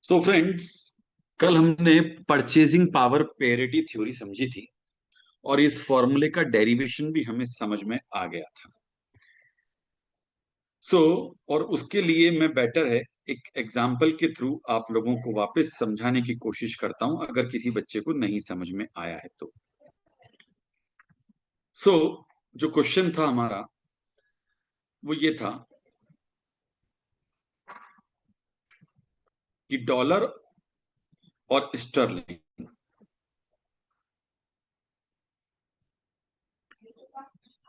So friends, कल हमने purchasing power parity theory समझी थी और इस फॉर्मूले का डेरिवेशन भी हमें समझ में आ गया था। और उसके लिए मैं बेटर है एक एग्जाम्पल के थ्रू आप लोगों को वापस समझाने की कोशिश करता हूं, अगर किसी बच्चे को नहीं समझ में आया है तो। सो जो क्वेश्चन था हमारा वो ये था कि डॉलर और sterling,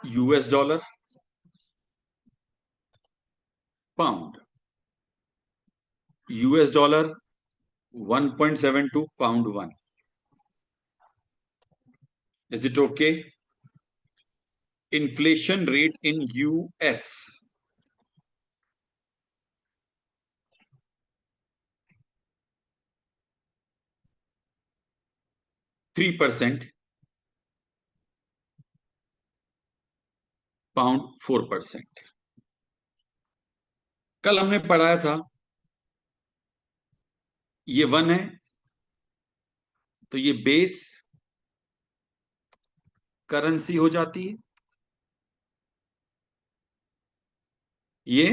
US dollar, pound, US dollar 1.72 pound 1। Is it okay? Inflation rate in US, 3%, pound 4%। कल हमने पढ़ाया था ये 1 है तो ये बेस करेंसी हो जाती है, ये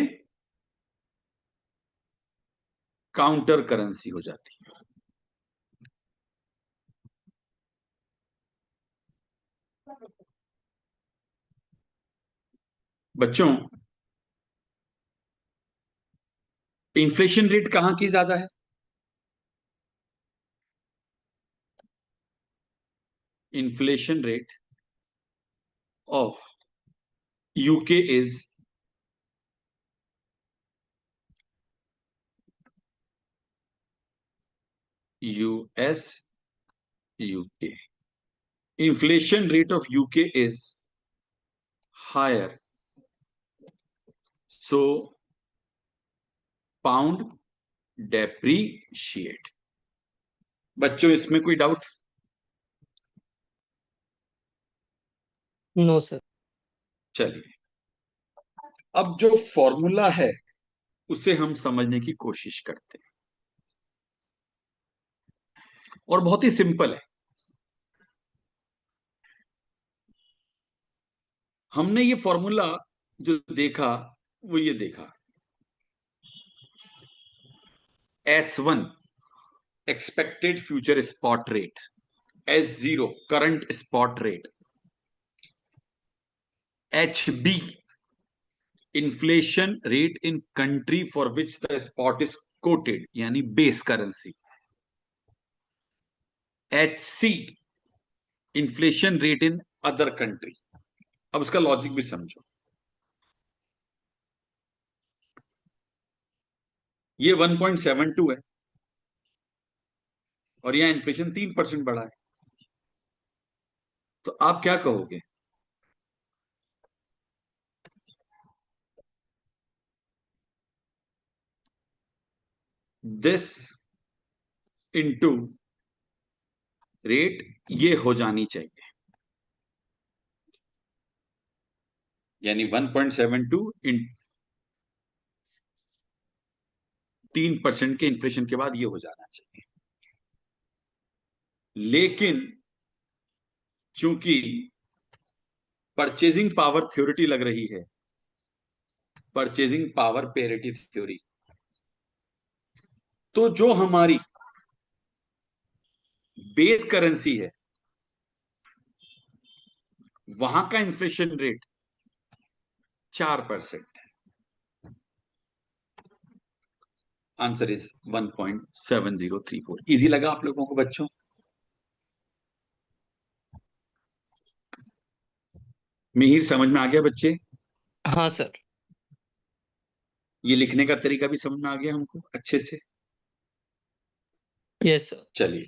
काउंटर करेंसी हो जाती है। बच्चों, इन्फ्लेशन रेट कहां की ज्यादा है? Inflation rate of UK is US UK. Inflation rate of UK is higher, so pound depreciate. बच्चों, इसमें कोई डाउट? No sir. चलिए, अब जो फॉर्मूला है उसे हम समझने की कोशिश करते हैं और बहुत ही सिंपल है। हमने ये फॉर्मूला जो देखा वो ये देखा, S1 expected future spot rate, S0 current spot rate, HB inflation rate in country for which the spot is quoted यानी base currency, HC inflation rate in other country. अब उसका लॉजिक भी समझो। ये 1.72 है और यहां इन्फ्लेशन 3% बढ़ा है, तो आप क्या कहोगे? दिस इंटू रेट ये हो जानी चाहिए, यानी 1.72 इन 3% के इन्फ्लेशन के बाद ये हो जाना चाहिए। लेकिन चूंकि परचेजिंग पावर थ्योरिटी लग रही है, परचेजिंग पावर पेरिटी थ्योरी, तो जो हमारी बेस करेंसी है वहां का इन्फ्लेशन रेट 4% है। Answer is 1.7034। इजी लगा आप लोगों को बच्चों? मिहिर, समझ में आ गया बच्चे? हाँ सर। ये लिखने का तरीका भी समझ में आ गया हमको अच्छे से? Yes sir. चलिए,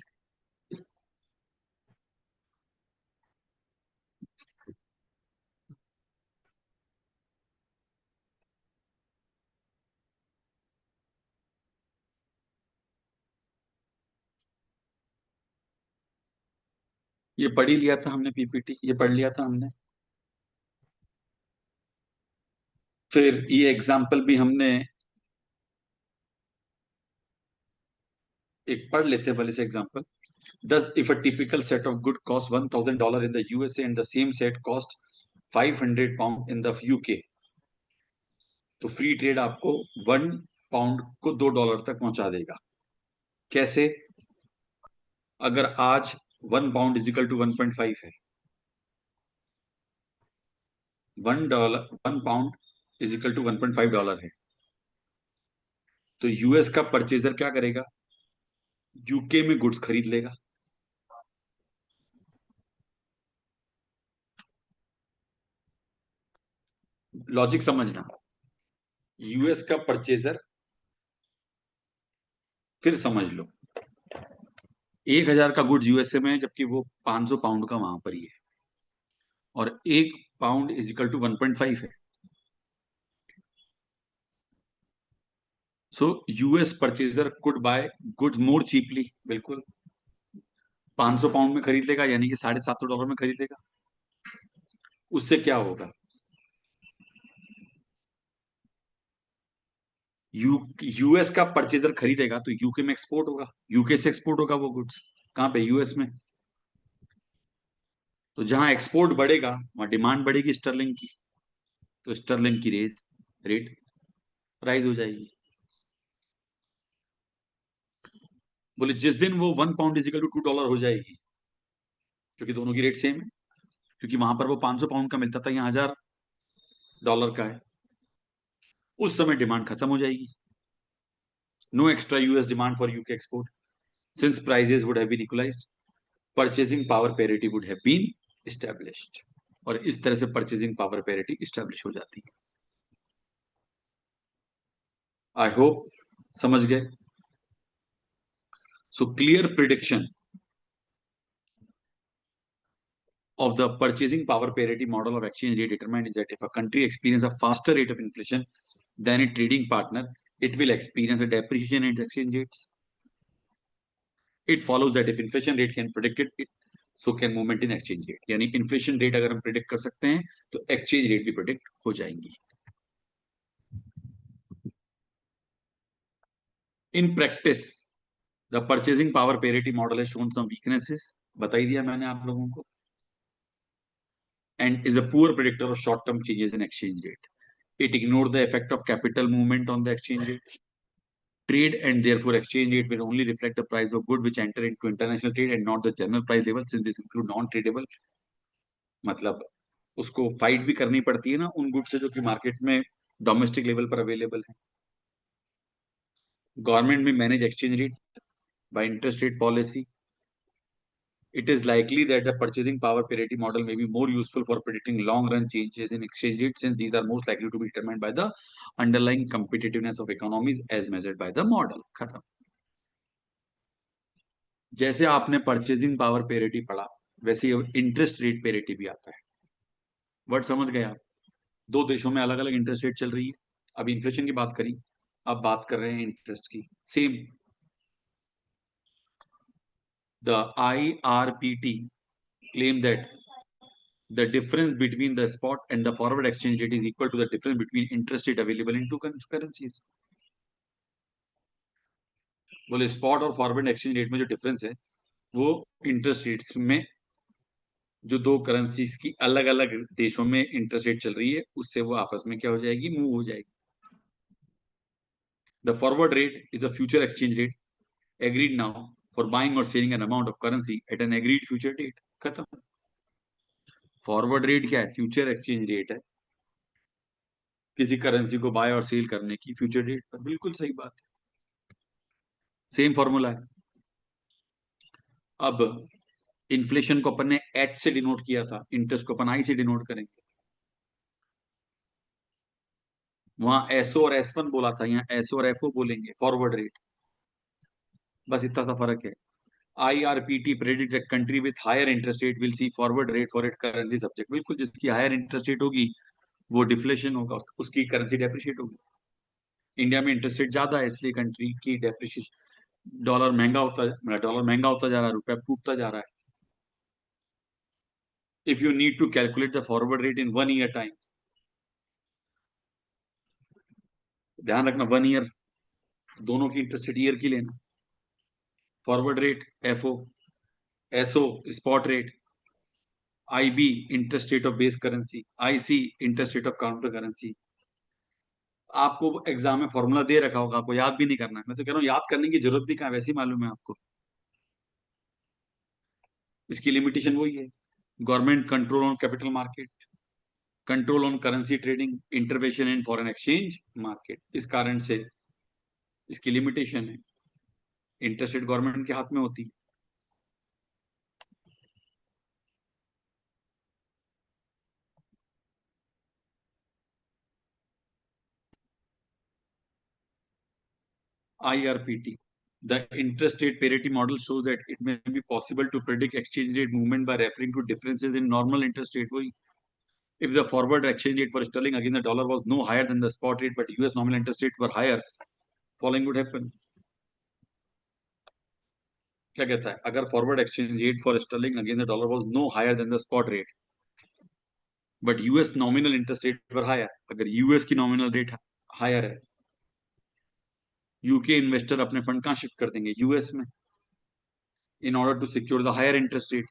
ये पढ़ ही लिया था हमने, पीपीटी ये पढ़ लिया था हमने। फिर ये एग्जाम्पल भी हमने एक पढ़ लेते हैं पहले से example. Thus, if a typical set of good costs $1,000 in the USA and the same set cost 500 pound in the UK, तो फ्री ट्रेड आपको 1 पाउंड को $2 तक पहुंचा देगा. कैसे? अगर आज 1 पाउंड इजिकल टू 1.5 है, $1 1 पाउंड इजिकल टू $1.5 है, तो यूएस का परचेजर क्या करेगा? यूके में गुड्स खरीद लेगा. लॉजिक समझना. यूएस का परचेजर, फिर समझ लो, 1,000 का गुड्स यूएसए में है जबकि वो 500 पाउंड का वहां पर ही है, और 1 पाउंड इजिकल टू 1.5 है. So US purchaser could bye goods more cheaply. बिल्कुल 500 पाउंड में खरीद लेगा, यानी कि $750 में खरीद लेगा. उससे क्या होगा? यूएस का परचेजर खरीदेगा तो यूके में एक्सपोर्ट होगा, यूके से एक्सपोर्ट होगा वो गुड्स. कहां पे? यूएस में. तो जहां एक्सपोर्ट बढ़ेगा वहां डिमांड बढ़ेगी स्टर्लिंग की, तो स्टर्लिंग की रेट राइज हो जाएगी. बोले जिस दिन वो 1 पाउंड इजिकल टू $2 हो जाएगी, क्योंकि दोनों की रेट सेम है, क्योंकि वहां पर वो 500 पाउंड का मिलता था, यहाँ $1,000 का है, उस समय डिमांड खत्म हो जाएगी. No extra US demand for UK export since prices would have been equalized. Purchasing power parity would have been established. और इस तरह से परचेजिंग पावर पैरिटी एस्टैब्लिश हो जाती है. आई होप समझ गए. So clear prediction of the purchasing power parity model of exchange rate determined is that if a country experiences a faster rate of inflation than its trading partner, it will experience a depreciation in its exchange rates. It follows that if inflation rate can predict it, so can movement in exchange rate. यानी inflation rate अगर हम predict कर सकते हैं तो exchange rate भी predict हो जाएंगी. In practice, the purchasing power parity model has shown some weaknesses. बता ही दिया मैंने आप लोगों को. And is a poor predictor of short-term changes in exchange rate. It ignores the effect of capital movement on the exchange rate. Trade and therefore exchange rate will only reflect the price of good which enter into international trade and not the general price level, since this include non-tradable. मतलब उसको fight भी करनी पड़ती है ना उन goods से जो कि मार्केट में डोमेस्टिक लेवल पर अवेलेबल है. गवर्नमेंट में manage exchange rate by interest rate policy. It is likely that the purchasing power parity model may be more useful for predicting long-run changes in exchange rates, since these are most likely to be determined by the underlying competitiveness of economies as measured by the model. खत्म. जैसे आपने purchasing power parity पढ़ा, वैसे interest rate parity भी आता है. Word समझ गए आप? दो देशों में अलग अलग इंटरेस्ट रेट चल रही है. अभी इन्फ्लेशन की बात करी, अब बात कर रहे हैं इंटरेस्ट की. Same. The IRPT claim that the difference between the spot and the forward exchange rate is equal to the difference between interest rate available in two currencies. बोले स्पॉट और फॉरवर्ड एक्सचेंज रेट में जो difference है वो interest rates में जो दो currencies की अलग अलग देशों में इंटरेस्ट रेट चल रही है उससे वो आपस में क्या हो जाएगी? मूव हो जाएगी. The forward rate is a future exchange rate agreed now for buying और selling an amount of currency at an agreed future date. खत्म. फॉरवर्ड रेट क्या है? फ्यूचर एक्सचेंज रेट है किसी करेंसी को बाय और सेल करने की फ्यूचर डेट पर. बिल्कुल सही बात है. सेम फॉर्मूला है. अब इन्फ्लेशन को अपन ने एच से डिनोट किया था, इंटरेस्ट को अपन आई से डिनोट करेंगे. वहां एसओ और एस1 बोला था, यहाँ एसओ और एफओ बोलेंगे. फॉरवर्ड रेट, बस इतना सा फर्क है. IRPT predict that country with higher interest rate will see forward rate for it currency subject. बिल्कुल, जिसकी हायर इंटरेस्ट रेट होगी वो डिफ्लेशन होगा, उसकी करेंसी डेप्रिशिएट होगी. इंडिया में इंटरेस्ट रेट ज्यादा है इसलिए कंट्री की डेप्रिशिएशन, डॉलर महंगा होता जा रहा है, रुपया टूटता जा रहा है. If you need to calculate the forward rate in 1 year time, ध्यान रखना 1 ईयर, दोनों की इंटरेस्ट रेट ईयर की लेना. Forward rate FO, SO spot rate, IB interest rate of base currency, IC interest rate of counter currency. आपको exam में formula दे रखा होगा, आपको याद भी नहीं करना है। मैं तो कह रहा हूँ याद करने की जरूरत भी कहाँ, वैसे ही मालूम है आपको। इसकी लिमिटेशन वही है, government control on capital market, control on currency trading, intervention in foreign exchange market. इस कारण से इसकी लिमिटेशन है, इंटरेस्ट रेट गवर्नमेंट के हाथ में होती है। IRPT, the interest rate parity model shows that it may be possible to predict exchange rate movement by referring to differences in normal interest rate. वही, if the forward exchange rate for sterling against the dollar was no higher than the spot rate, but US nominal interest rates were higher, following would happen. क्या कहता है, अगर forward exchange rate for sterling against the dollar was no higher than the spot rate, but US nominal interest rate were higher, अगर US की nominal rate higher है, UK investor अपने fund कहां shift कर देंगे, यूएस में, in order to secure the higher interest rate,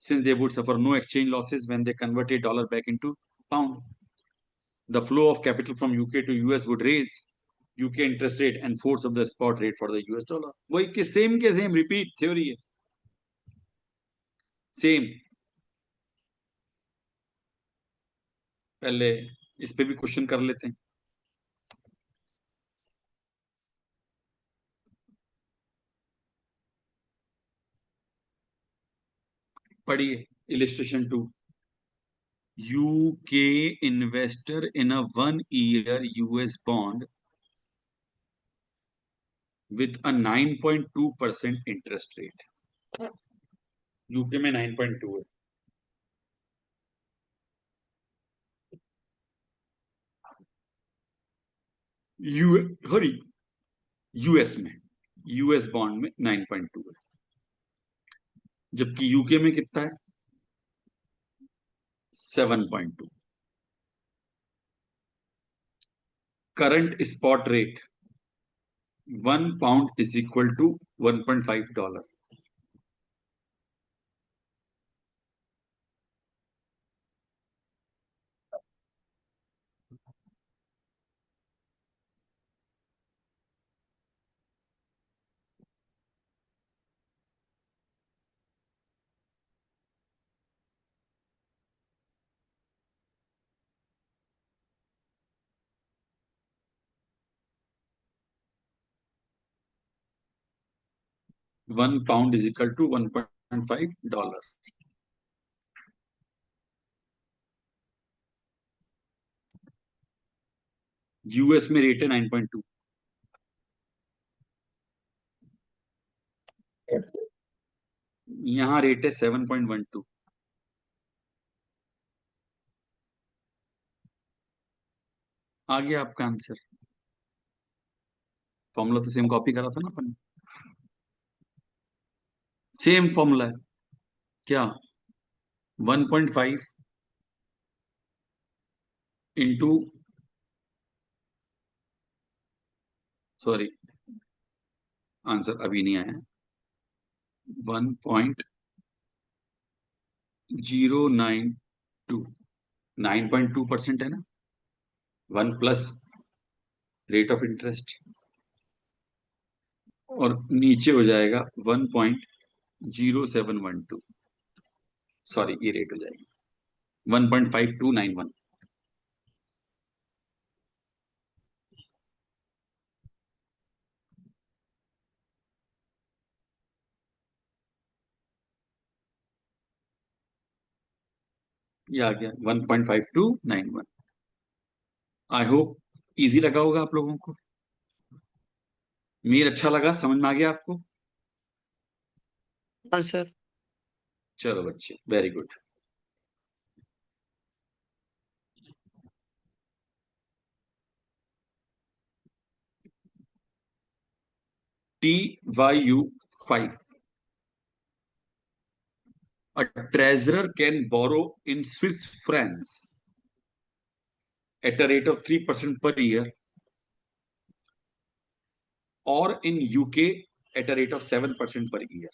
since they would suffer no exchange losses when they converted dollar back into pound. The flow of capital from UK to US would raise UK interest rate and force up the spot rate for the US dollar. वही के same repeat theory है, same. पहले इस पे भी question कर लेते हैं। पढ़िए illustration 2। UK investor in a 1-year US bond with a 9.2% interest rate। UK में 9.2 है, सॉरी यूएस में, यूएस बॉन्ड में 9.2 है, जबकि यूके में कितना है, 7.2। Current spot rate 1 pound is equal to $1.5। £1 is equal to $1.5। US में रेट है 9.2, यहां रेट है 7.12। आ गया आपका आंसर। फॉर्मूला तो सेम कॉपी करा था ना अपन, सेम फॉर्मूला है। क्या, 1.5 इंटू, सॉरी आंसर अभी नहीं आया, 1.092, 9.2% है ना, 1 प्लस रेट ऑफ इंटरेस्ट, और नीचे हो जाएगा 1.0712, सॉरी ये रेट हो जाएगी 1.5291। ये आ गया 1.5291। आई होप इजी लगा होगा आप लोगों को, मेर अच्छा लगा, समझ में आ गया आपको। हाँ सर। चलो बच्चे, very good. TYU5, a treasurer can borrow in Swiss francs at a rate of 3% per year, or in UK at a rate of 7% per year.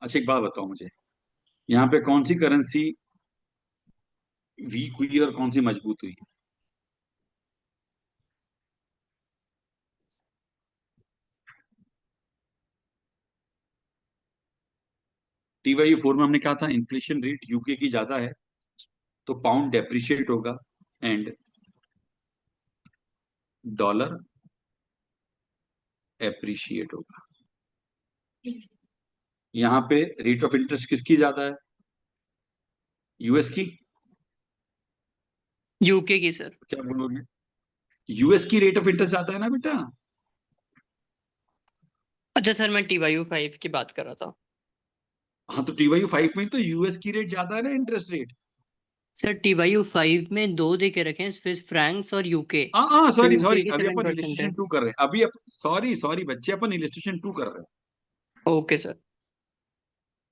अच्छा, एक बात बताओ मुझे, यहाँ पे कौन सी करेंसी वीक हुई और कौन सी मजबूत हुई? TYU4 में हमने कहा था इन्फ्लेशन रेट यूके की ज्यादा है तो पाउंड डेप्रिशिएट होगा एंड डॉलर एप्रिशिएट होगा। यहाँ पे रेट ऑफ इंटरेस्ट किसकी ज्यादा है? यूएस की? यूके की सर। क्या बोलोगे? यूएस की रेट ऑफ इंटरेस्ट ज्यादा है ना बेटा? अच्छा सर, मैं TYU5 की बात कर रहा था। हाँ, तो TYU5 में तो यूएस की रेट ज्यादा है ना, इंटरेस्ट रेट। सर TYU5 में दो दे के रखे हैं, स्विस फ्रैंक्स और यूके। हाँ हाँ, तो सॉरी यूके सॉरी, की अभी अपन 7% है। इलिस्ट्रेशन 2 कर रहे हैं, अभी सॉरी सॉरी बच्चे, अपन इलिस्ट्रेशन 2 कर रहे ओके सर। हैं।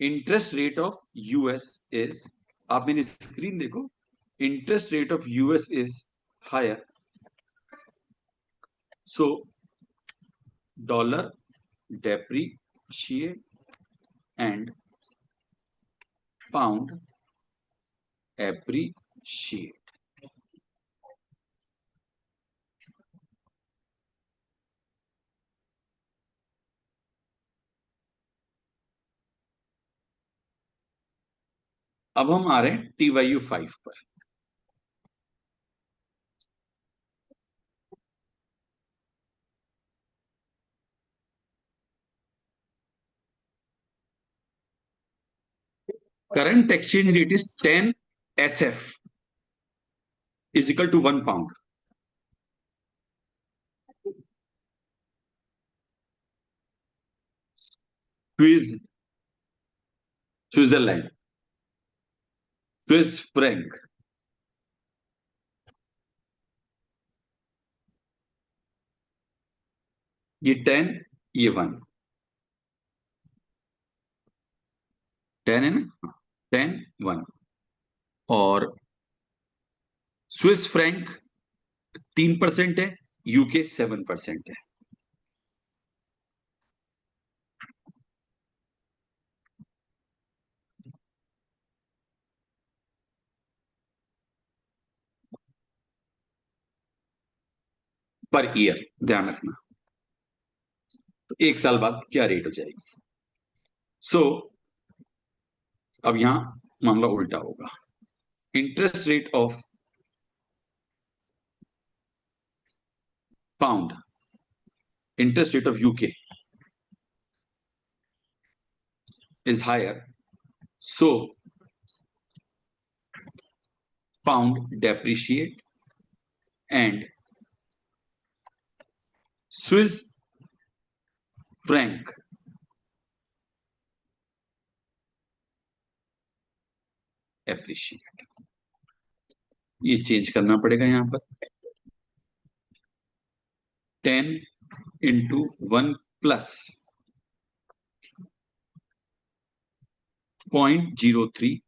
Interest rate of US is, आप मेरी स्क्रीन देखो, interest rate of US is higher, so dollar depreciate and pound appreciate. अब हम आ रहे हैं TYU5 पर। Current exchange rate is 10 SF is equal to 1 pound. Switzerland, Swiss franc, ये 10, ये 1, 10 है ना, 10 1, और स्विस फ्रैंक 3% है, यूके 7% है। पर ईयर ध्यान रखना, तो एक साल बाद क्या रेट हो जाएगी। सो अब यहां मामला उल्टा होगा। Interest rate of pound, interest rate of UK is higher, so pound depreciate and Swiss franc appreciate। ये चेंज करना पड़ेगा यहां पर, 10 into 1 plus 0.03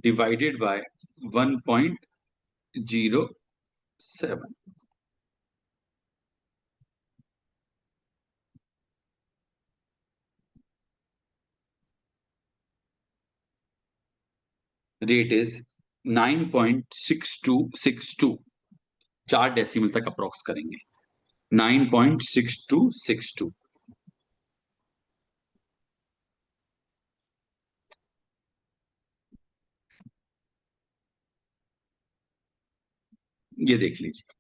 divided by 1.07। रेट इज 9.6262, 4 डेसिमल तक अप्रोक्स करेंगे, 9.6262। ये देख लीजिए,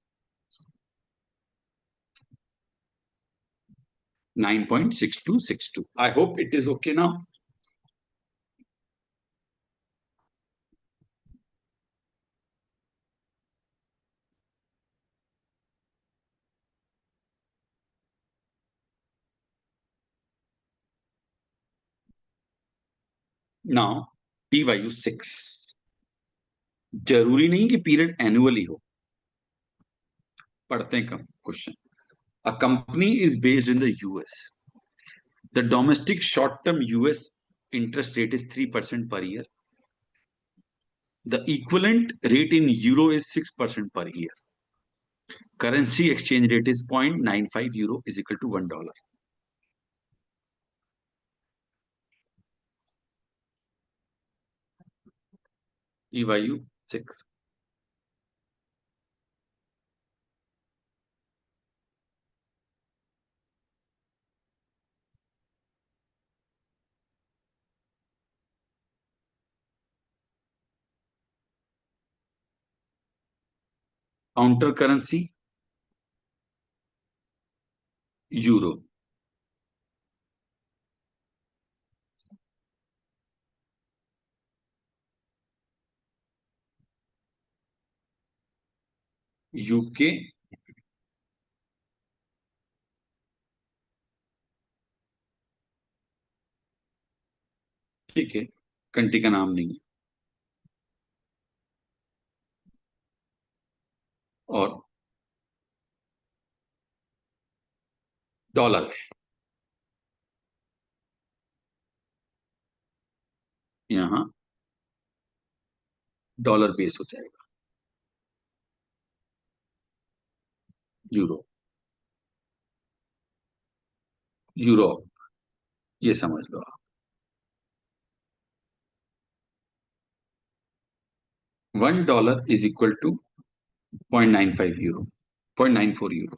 9.6262। I hope it is okay now. Now TYU6, जरूरी नहीं कि पीरियड एनुअली हो, पढ़ते हैं come question. A company is based in the US, the domestic short term US interest rate is 3% per year. The equivalent rate in euro is 6% per year. Currency exchange rate is 0.95 euro is equal to $1. EYU 6. Counter currency euro, UK, ठीक है, country का नाम नहीं है, और dollar है, यहां dollar base हो जाएगा, यूरो, यूरोप, ये समझ लो आप। $1 is equal to 0.95 euro, 0.94 euro.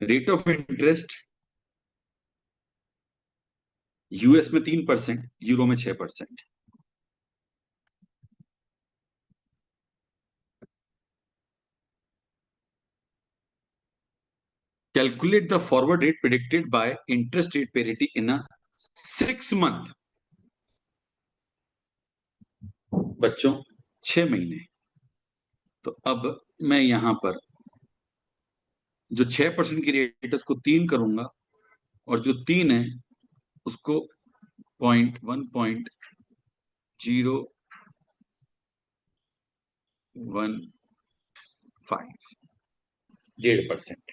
Rate of interest US में 3%, यूरो में 6%। Calculate the forward rate predicted by interest rate parity in a 6 month। बच्चों 6 महीने। तो अब मैं यहां पर जो 6% की रेट है उसको 3 करूंगा, और जो 3 है उसको 1.1015, 1.5%।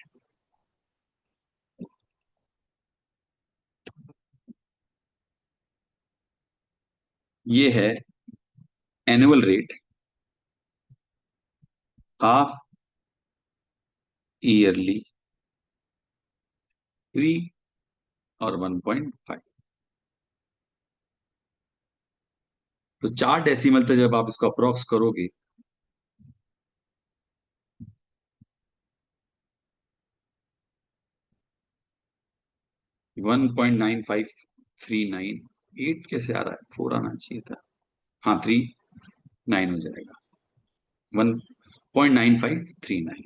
ये है एनुअल रेट, हाफ ईयरली, 3 और 1.5। तो 4 डेसिमल तक जब आप इसको अप्रोक्स करोगे 1.9539, 8 कैसे आ रहा है, 4 आना चाहिए था, हाँ 39 हो जाएगा, 1.9539।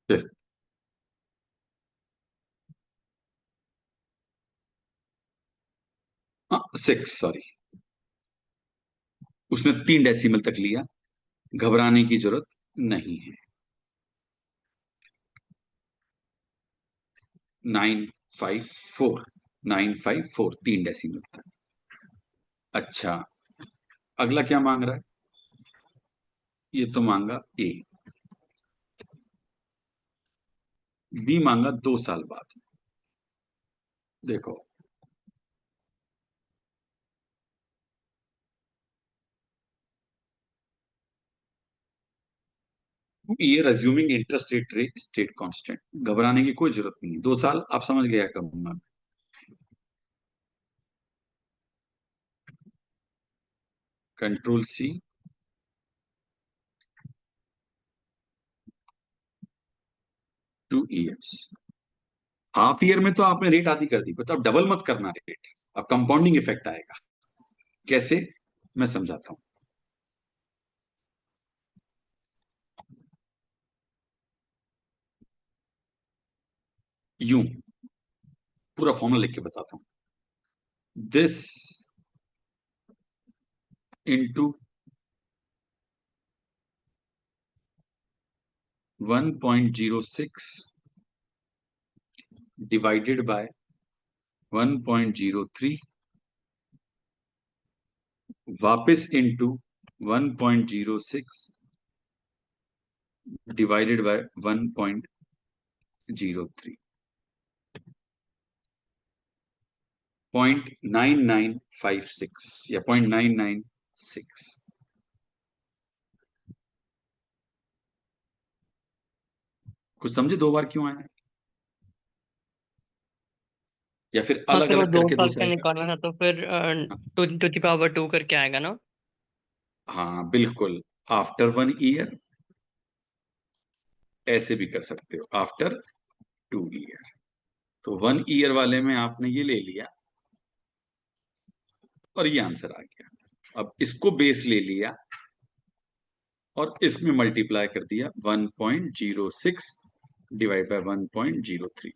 फिफ्थ, 6, सॉरी, उसने 3 डेसिमल तक लिया, घबराने की जरूरत नहीं है। 954, 954, 3 डेसिमल तक। अच्छा, अगला क्या मांग रहा है, ये तो मांगा ए, बी मांगा 2 साल बाद। देखो year assuming interest rate state constant, घबराने की कोई जरूरत नहीं है, 2 साल आप समझ गया करूंगा। Control C, 2 years. Half year में तो आपने रेट आधी कर दी, तो अब डबल मत करना रेट, अब कंपाउंडिंग इफेक्ट आएगा। कैसे, मैं समझाता हूं। यूं पूरा फॉर्मूला लिख के बताता हूं, दिस इंटू 1.06 डिवाइडेड बाय 1.03, वापस इंटू 1.06 डिवाइडेड बाय 1.03, 0.9956 या 0.996। कुछ समझे दो बार क्यों आया, या फिर हाँ अलग सर, वो अलग दो करके साल का दूसरा का? निकालना था तो फिर टू द पावर 2 करके आएगा ना। हाँ बिल्कुल, आफ्टर 1 ईयर, ऐसे भी कर सकते हो आफ्टर 2 ईयर। तो 1 ईयर वाले में आपने ये ले लिया और ये आंसर आ गया। अब इसको बेस ले लिया और इसमें मल्टीप्लाई कर दिया 1.06 डिवाइड बाय 1.03।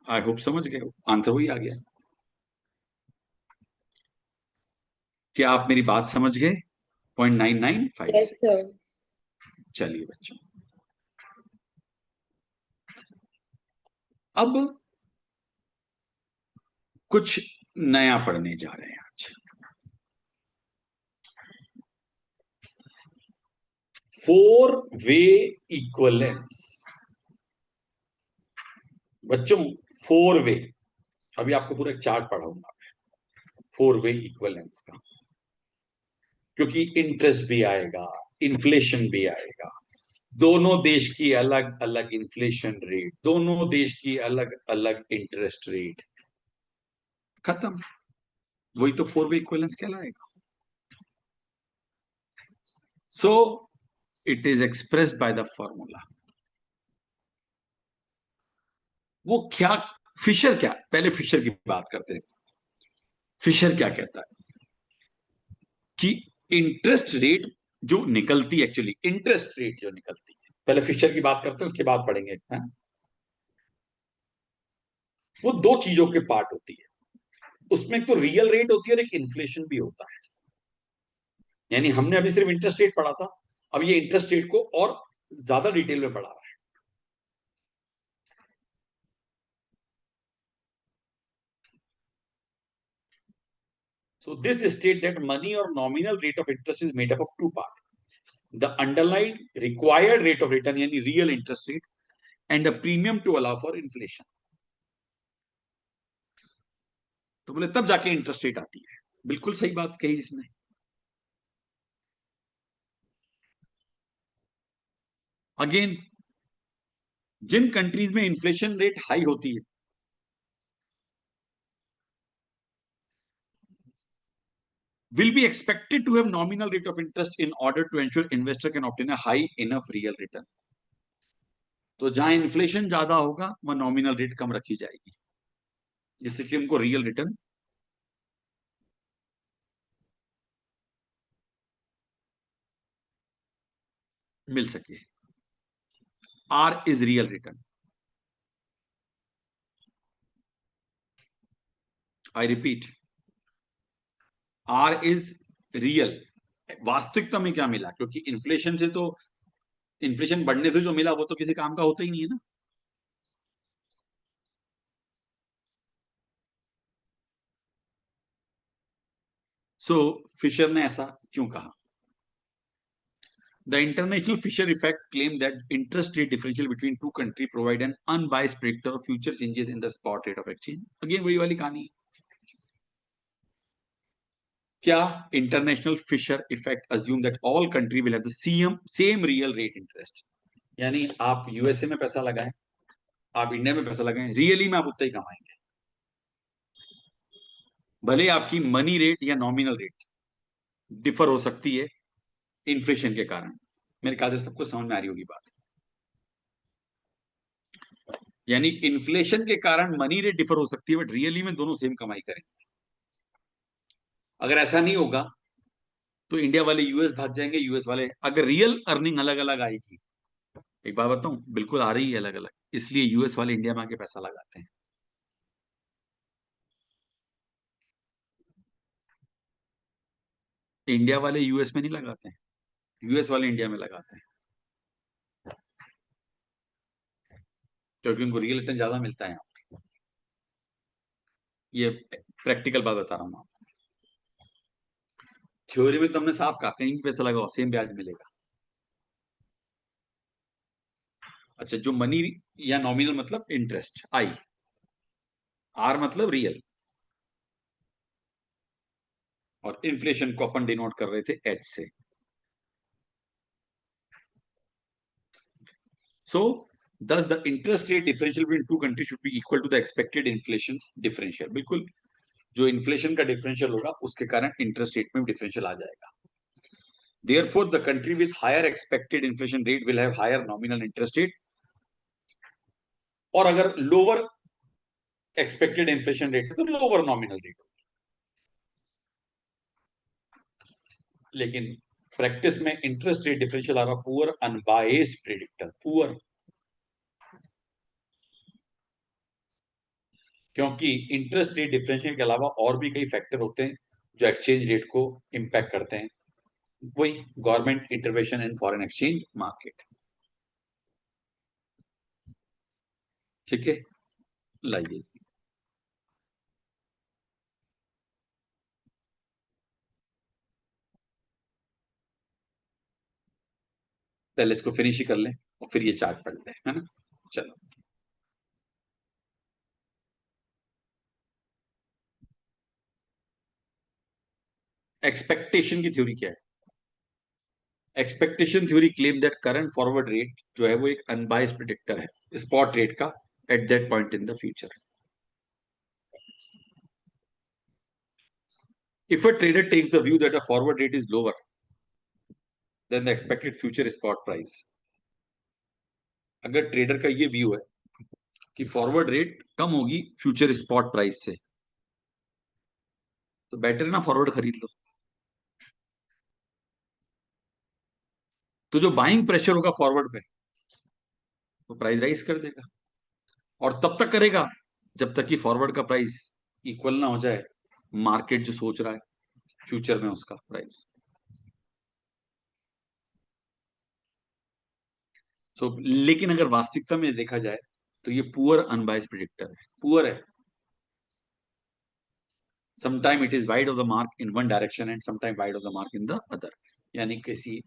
आई होप समझ गए, आंसर वही आ गया। क्या आप मेरी बात समझ गए? Point nine nine five yes six sir. चलिए बच्चों, अब कुछ नया पढ़ने जा रहे हैं आज। 4 वे इक्वलेंस। बच्चों 4 वे, अभी आपको पूरा एक चार्ट पढ़ाऊंगा 4 वे इक्वलेंस का, क्योंकि इंटरेस्ट भी आएगा, इन्फ्लेशन भी आएगा, दोनों देश की अलग अलग इन्फ्लेशन रेट, दोनों देश की अलग अलग इंटरेस्ट रेट, खत्म। वही तो 4 वे इक्वलेंस कहलाएगा। So it is expressed by the formula. वो क्या, फिशर क्या, पहले फिशर की बात करते हैं। फिशर क्या कहता है कि इंटरेस्ट रेट जो निकलती है, एक्चुअली इंटरेस्ट रेट जो निकलती है, पहले फिशर की बात करते हैं उसके बाद पढ़ेंगे, है? वो दो चीजों के पार्ट होती है, उसमें एक तो रियल रेट होती है और एक इन्फ्लेशन भी होता है। यानी हमने अभी सिर्फ इंटरेस्ट रेट पढ़ा था, अब ये इंटरेस्ट रेट को और ज्यादा डिटेल में पढ़ा रहा है। So this state that money or nominal rate of interest is made up of two parts: the underlying required rate of return, यानी real interest rate, and a premium to allow for inflation. तो बोले तब जाके interest rate आती है। बिल्कुल सही बात कही इसने। अगेन, जिन कंट्रीज में इन्फ्लेशन रेट हाई होती है, will be expected to have nominal rate of interest in order to ensure investor can obtain a high enough real return. तो जहां इन्फ्लेशन ज्यादा होगा वहां नॉमिनल रेट कम रखी जाएगी, जिससे कि उनको रियल रिटर्न मिल सके। R is real return. I repeat, R is real. वास्तविकता में क्या मिला, क्योंकि इन्फ्लेशन से तो, इन्फ्लेशन बढ़ने से जो मिला वो तो किसी काम का होता ही नहीं है ना। सो फिशर ने ऐसा क्यों कहा? The International Fisher Effect claimed that interest rate differential between two countries provide an unbiased predictor of future changes in the spot rate of exchange. Again वही वाली कहानी। क्या International Fisher effect assume that all country will have the same real rate interest? यानी आप USA में पैसा लगाएं, आप इंडिया में पैसा लगाएं, रियली में आप उतना ही कमाएंगे, भले आपकी मनी रेट या नॉमिनल रेट डिफर हो सकती है इन्फ्लेशन के कारण। मेरे ख्याल से सबको समझ में आ रही होगी बात। यानी इन्फ्लेशन के कारण मनी रेट डिफर हो सकती है, बट रियली में दोनों सेम कमाई करेंगे। अगर ऐसा नहीं होगा तो इंडिया वाले यूएस भाग जाएंगे, यूएस वाले, अगर रियल अर्निंग अलग अलग आएगी, एक बात बताऊं, बिल्कुल आ रही है अलग अलग, इसलिए यूएस वाले इंडिया में आके पैसा लगाते हैं। इंडिया वाले यूएस में नहीं लगाते हैं, यूएस वाले इंडिया में लगाते हैं, क्योंकि उनको रियल रिटर्न ज्यादा मिलता है। ये प्रैक्टिकल बात बता रहा हूं। थ्योरी में तो हमने साफ कहा कहीं भी पैसा लगाओ सेम ब्याज मिलेगा। अच्छा, जो मनी या नॉमिनल मतलब इंटरेस्ट, आई, आर मतलब रियल, और इन्फ्लेशन को अपन डिनोट कर रहे थे एच से। सो thus the interest rate differential between two countries should be equal to the expected inflation differential। बिल्कुल, जो इन्फ्लेशन का डिफरेंशियल होगा उसके कारण इंटरेस्ट रेट में डिफरेंशियल आ जाएगा। Therefore, the country with higher expected inflation rate will have higher nominal interest rate, और अगर लोअर एक्सपेक्टेड इन्फ्लेशन रेट है तो लोअर नॉमिनल रेट। लेकिन प्रैक्टिस में इंटरेस्ट रेट डिफरेंशियल आ रहा पुअर अनबायस्ड प्रेडिक्टर, पुअर, क्योंकि इंटरेस्ट रेट डिफरेंशियल के अलावा और भी कई फैक्टर होते हैं जो एक्सचेंज रेट को इंपैक्ट करते हैं। वही government intervention in foreign exchange market. ठीक है, लाइए पहले इसको फिनिश ही कर लें और फिर ये चार्ट पढ़ लें, है ना। चलो, एक्सपेक्टेशन की थ्योरी क्या है? Expectation theory claim that current forward rate जो है वो एक अनबायस्ड प्रेडिक्टर है स्पॉट रेट का at that point in the future. If a trader takes the view that a forward rate is lower than the expected future spot price, अगर trader का ये view है कि फॉरवर्ड रेट कम होगी future spot price से, तो better है ना फॉरवर्ड खरीद लो। तो जो बाइंग प्रेशर होगा फॉरवर्ड पे, वो प्राइस राइज कर देगा, और तब तक करेगा जब तक कि फॉरवर्ड का प्राइस इक्वल ना हो जाए मार्केट जो सोच रहा है फ्यूचर में उसका प्राइस। लेकिन अगर वास्तविकता में देखा जाए तो ये पुअर अनबायस्ड प्रेडिक्टर है, पुअर है। Sometime it is wide of the mark in one direction and sometime wide of the mark in the other, यानी किसी,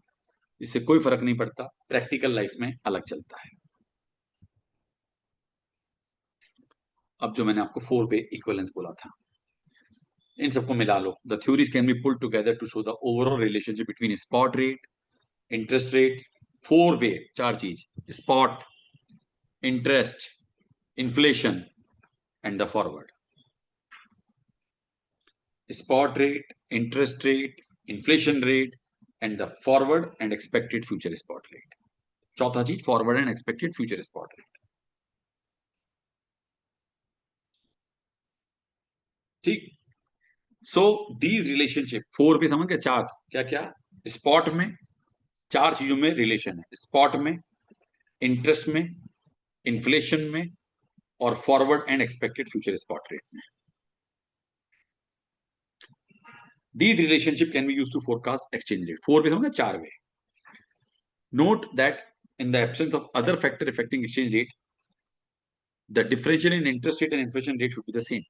इससे कोई फर्क नहीं पड़ता, प्रैक्टिकल लाइफ में अलग चलता है। अब जो मैंने आपको 4 वे इक्विवेलेंस बोला था, इन सबको मिला लो। The theories can be pulled together to show the overall relationship between spot rate, interest rate, 4 way, 4 चीज, spot, interest, inflation and the forward. Spot rate, interest rate, inflation rate and the forward and expected future spot rate. चौथा चीज forward and expected future spot rate. ठीक। So these relationship 4 पे समझ गए, चार, क्या क्या, स्पॉट में 4 चीजों में रिलेशन है, स्पॉट में, इंटरेस्ट में, इन्फ्लेशन में, और forward and expected future spot rate में। These relationship can be used to forecast exchange rate. 4 पे समझ गए, 4 way. Note that in the absence of other factor affecting exchange rate, the differential in interest rate and inflation rate should be the same।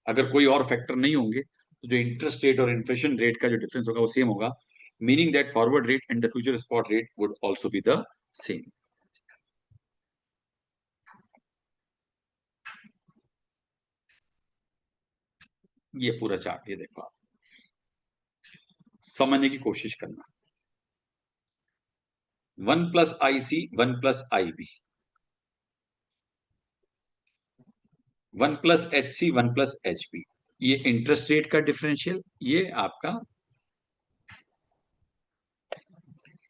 अगर कोई और factor नहीं होंगे तो जो इंटरेस्ट रेट और इन्फ्लेशन रेट का जो डिफरेंस होगा वो सेम होगा, meaning that forward rate and the future spot rate would also be the same. ये पूरा चार्ट, ये देखो आप समझने की कोशिश करना। 1+IC 1+IB, 1+HC 1+HB, ये इंटरेस्ट रेट का डिफरेंशियल, ये आपका,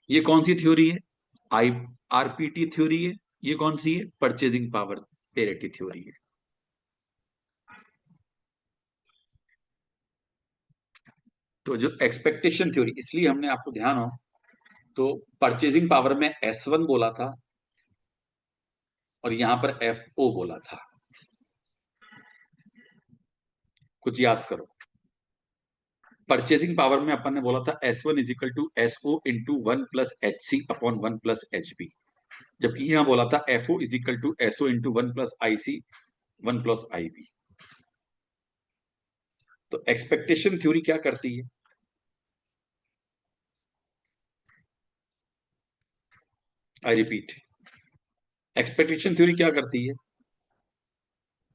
ये कौन सी थ्योरी है? आई आरपीटी थ्योरी है। ये कौन सी है? परचेजिंग पावर पेरिटी थ्योरी है। तो जो एक्सपेक्टेशन थ्योरी, इसलिए हमने आपको ध्यान हो तो परचेजिंग पावर में S1 बोला था और यहां पर FO बोला था, कुछ याद करो। परचेजिंग पावर में अपन ने बोला था S1 is equal to SO into 1+HC upon 1+HB, जबकि यहां बोला था FO is equal to SO into 1+IC 1+IB। तो एक्सपेक्टेशन थ्योरी क्या करती है? आई रिपीट, एक्सपेक्टेशन थ्योरी क्या करती है,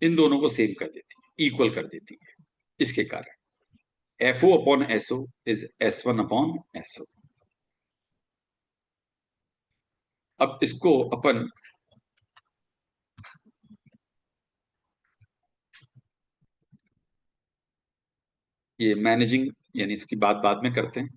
इन दोनों को सेम कर देती है, इक्वल कर देती है। इसके कारण FO upon SO is S1 upon SO। अब इसको अपन ये मैनेजिंग यानी इसकी बात बाद में करते हैं।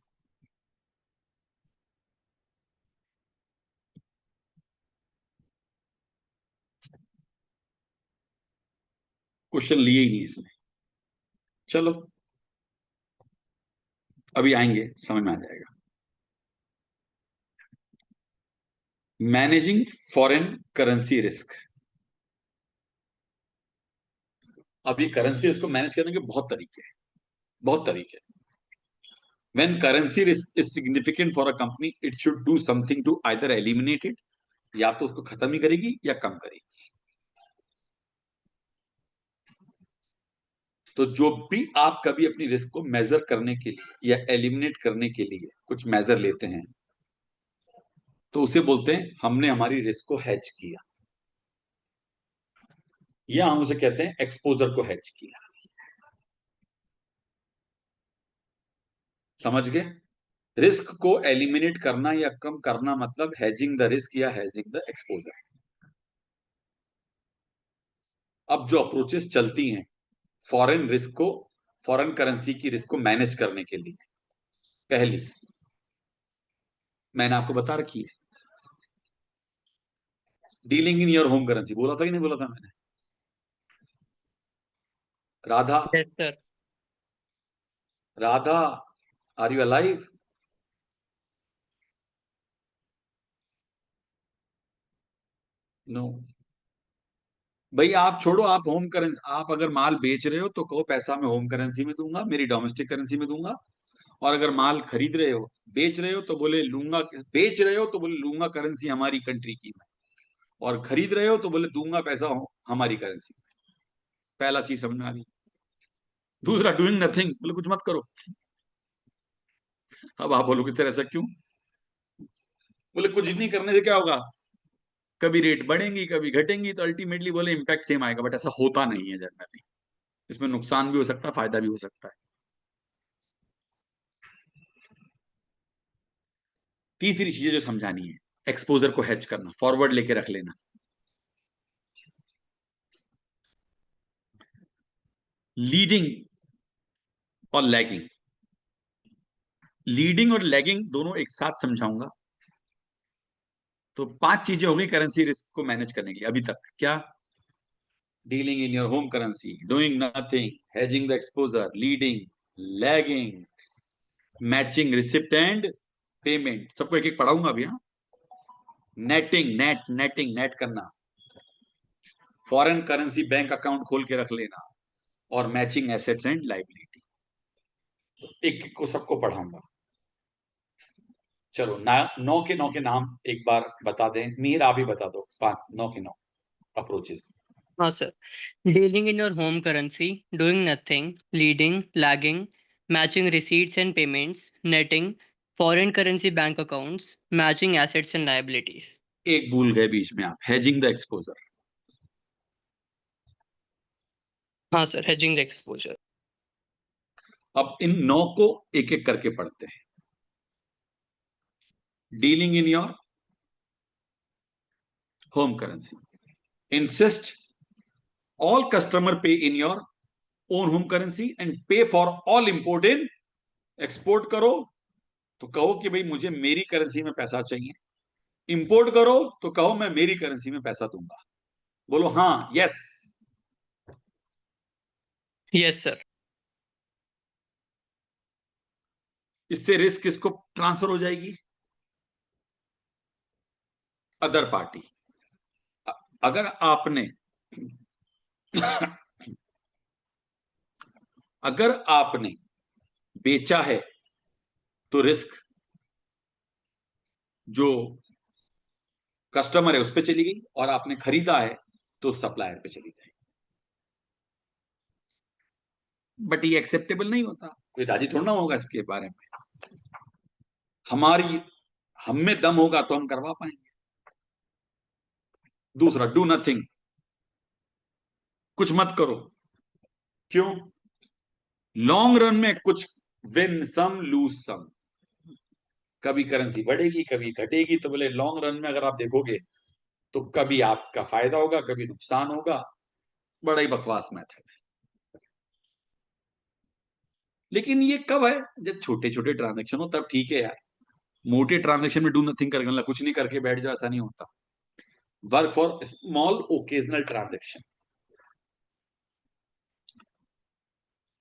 क्वेश्चन लिए ही नहीं इसने, चलो अभी आएंगे, समझ में आ जाएगा। Managing foreign currency risk. अब ये करेंसी रिस्क को मैनेज करने के बहुत तरीके हैं, बहुत तरीके। When currency risk is significant for a company, it should do something to either eliminate it, या तो उसको खत्म ही करेगी या कम करेगी। तो जो भी आप कभी अपनी रिस्क को मेजर करने के लिए या एलिमिनेट करने के लिए कुछ मेजर लेते हैं, तो उसे बोलते हैं हमने हमारी रिस्क को हेज किया, या हम उसे कहते हैं एक्सपोजर को हेज किया। समझ गए? रिस्क को एलिमिनेट करना या कम करना मतलब हेजिंग द रिस्क या हेजिंग द एक्सपोजर। अब जो अप्रोचेस चलती हैं फॉरेन रिस्क को, फॉरेन करेंसी की रिस्क को मैनेज करने के लिए, पहली मैंने आपको बता रखी है, dealing in your home currency. बोला था कि नहीं बोला था मैंने? Radha, yes sir. Radha, are you alive? No. भाई आप छोड़ो, आप होम करेंसी, आप अगर माल बेच रहे हो तो कहो पैसा मैं होम करेंसी में दूंगा, मेरी डोमेस्टिक करेंसी में दूंगा। और अगर माल खरीद रहे हो, बेच रहे हो तो बोले लूंगा, बेच रहे हो तो बोले लूंगा करेंसी हमारी कंट्री की में, और खरीद रहे हो तो बोले दूंगा पैसा हमारी करेंसी में। पहला चीज समझ में आ गई। दूसरा, डूइंग नथिंग, बोले कुछ मत करो। अब आप बोलोगे तेरा ऐसा क्यों? बोले कुछ नहीं करने से क्या होगा, कभी रेट बढ़ेंगी कभी घटेंगी, तो अल्टीमेटली बोले इम्पैक्ट सेम आएगा। बट ऐसा होता नहीं है जनरली, इसमें नुकसान भी हो सकता है, फायदा भी हो सकता है। तीसरी चीजें जो समझानी है, एक्सपोजर को हेज करना, फॉरवर्ड लेके रख लेना। लीडिंग और लैगिंग, लीडिंग और लैगिंग दोनों एक साथ समझाऊंगा। तो 5 चीजें हो गई करेंसी रिस्क को मैनेज करने के लिए अभी तक। क्या? Dealing in your home currency, doing nothing, hedging the exposure, leading, lagging, matching receipt and payment. सबको एक एक पढ़ाऊंगा अभी। हाँ, नेटिंग, नेटिंग, नेट करना, फॉरेन करेंसी बैंक अकाउंट खोल के रख लेना, और मैचिंग एसेट्स एंड लाइबिलिटी। तो एक एक को सबको पढ़ाऊंगा। चलो ना, 9 के नाम एक बार बता दें। मीर आप ही बता दो, 9 के 9 अप्रोचेस। हाँ sir. Dealing in your home currency, doing nothing, leading, lagging, matching receipts and payments, netting, foreign currency bank accounts, matching assets and liabilities. एक भूल गए बीच में आप, हेजिंग द एक्सपोजर। हाँ सर, हेजिंग द एक्सपोजर। अब इन 9 को एक एक करके पढ़ते हैं। Dealing in your home currency, insist all customer pay in your own home currency and pay for all import in export। करो तो कहो कि भाई मुझे मेरी करेंसी में पैसा चाहिए, इंपोर्ट करो तो कहो मैं मेरी करेंसी में पैसा दूंगा। बोलो हाँ, यस। Yes sir. इससे रिस्क किसको ट्रांसफर हो जाएगी? Other party. अगर आपने अगर आपने बेचा है तो रिस्क जो कस्टमर है उस पर चली गई, और आपने खरीदा है तो सप्लायर पे चली जाएगी। बट ये एक्सेप्टेबल नहीं होता, कोई राजी थोड़ा ना होगा इसके बारे में। हमारी हम में दम होगा तो हम करवा पाएंगे। दूसरा, डू नथिंग, कुछ मत करो। क्यों? लॉन्ग रन में कुछ, विन सम लूज सम, कभी करेंसी बढ़ेगी कभी घटेगी, तो बोले लॉन्ग रन में अगर आप देखोगे तो कभी आपका फायदा होगा कभी नुकसान होगा। बड़ा ही बकवास मैथड है। लेकिन ये कब है? जब छोटे छोटे ट्रांजेक्शन हो तब ठीक है यार। मोटे ट्रांजेक्शन में डू नथिंग करके, कुछ नहीं करके बैठ जाओ, ऐसा नहीं होता। Work for small occasional transaction,